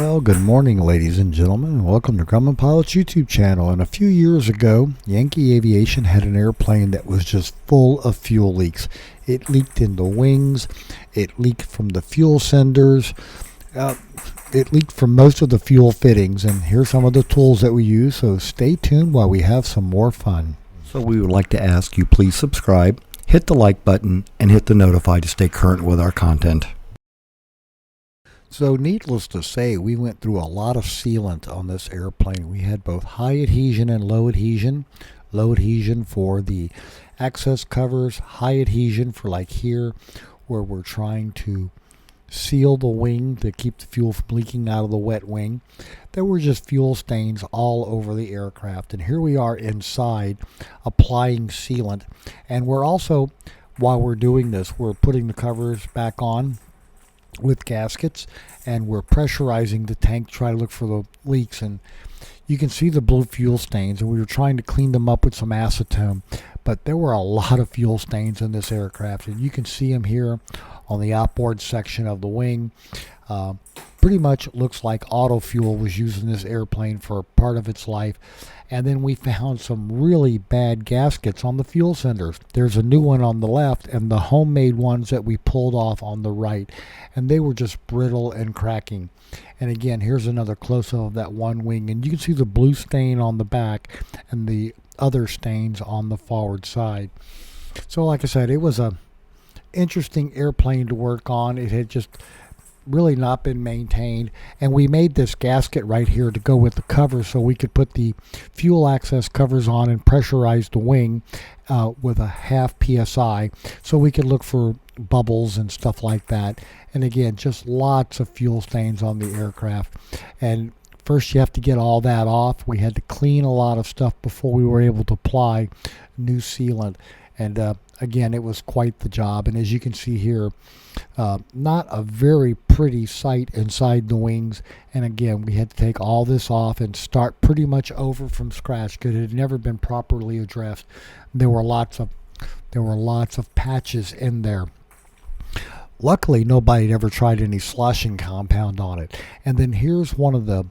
Well, good morning, ladies and gentlemen, and welcome to Grumman Pilot's YouTube channel. And a few years ago, Yankee Aviation had an airplane that was just full of fuel leaks. It leaked in the wings, it leaked from the fuel senders, it leaked from most of the fuel fittings. And here's some of the tools that we use, so stay tuned while we have some more fun. So we would like to ask you, please subscribe, hit the like button, and hit the notify to stay current with our content. So needless to say, we went through a lot of sealant on this airplane. We had both high adhesion and low adhesion. Low adhesion for the access covers, high adhesion for like here where we're trying to seal the wing to keep the fuel from leaking out of the wet wing. There were just fuel stains all over the aircraft. And here we are inside applying sealant. And we're also, while we're doing this, we're putting the covers back on with gaskets, and we're pressurizing the tank to try to look for the leaks. And you can see the blue fuel stains, and we were trying to clean them up with some acetone, but there were a lot of fuel stains in this aircraft, and you can see them here on the outboard section of the wing. Pretty much looks like auto fuel was used in this airplane for part of its life. And then we found some really bad gaskets on the fuel senders. There's a new one on the left and the homemade ones that we pulled off on the right, and they were just brittle and cracking. And again, here's another close-up of that one wing, and you can see the blue stain on the back and the other stains on the forward side. So like I said, it was a interesting airplane to work on. It had just really not been maintained, and we made this gasket right here to go with the cover so we could put the fuel access covers on and pressurize the wing with a half psi so we could look for bubbles and stuff like that. And again, just lots of fuel stains on the aircraft. And first you have to get all that off. We had to clean a lot of stuff before we were able to apply new sealant. And again, it was quite the job. And as you can see here, not a very pretty sight inside the wings. And again, we had to take all this off and start pretty much over from scratch because it had never been properly addressed. There were lots of patches in there. Luckily, nobody had ever tried any sloshing compound on it. And then here's one of the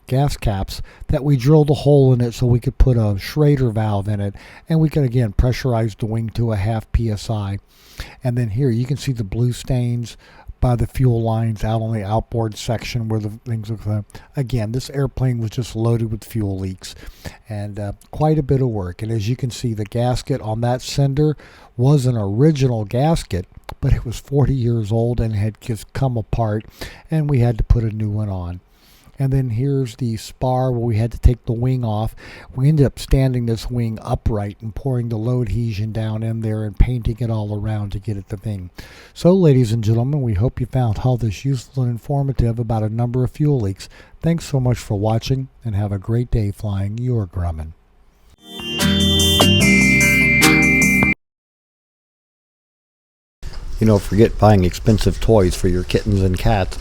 gas caps that we drilled a hole in it so we could put a Schrader valve in it, and we could again pressurize the wing to a half psi. And then here you can see the blue stains by the fuel lines out on the outboard section where the things look. Again, this airplane was just loaded with fuel leaks, and quite a bit of work. And as you can see, the gasket on that sender was an original gasket, but it was 40 years old and had just come apart, and we had to put a new one on. And then here's the spar where we had to take the wing off. We ended up standing this wing upright and pouring the low adhesion down in there and painting it all around to get it the thing. So ladies and gentlemen, we hope you found all this useful and informative about a number of fuel leaks. Thanks so much for watching, and have a great day flying your Grumman. You know, forget buying expensive toys for your kittens and cats.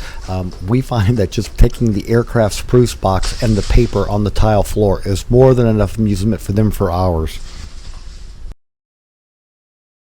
We find that just taking the aircraft spruce box and the paper on the tile floor is more than enough amusement for them for hours.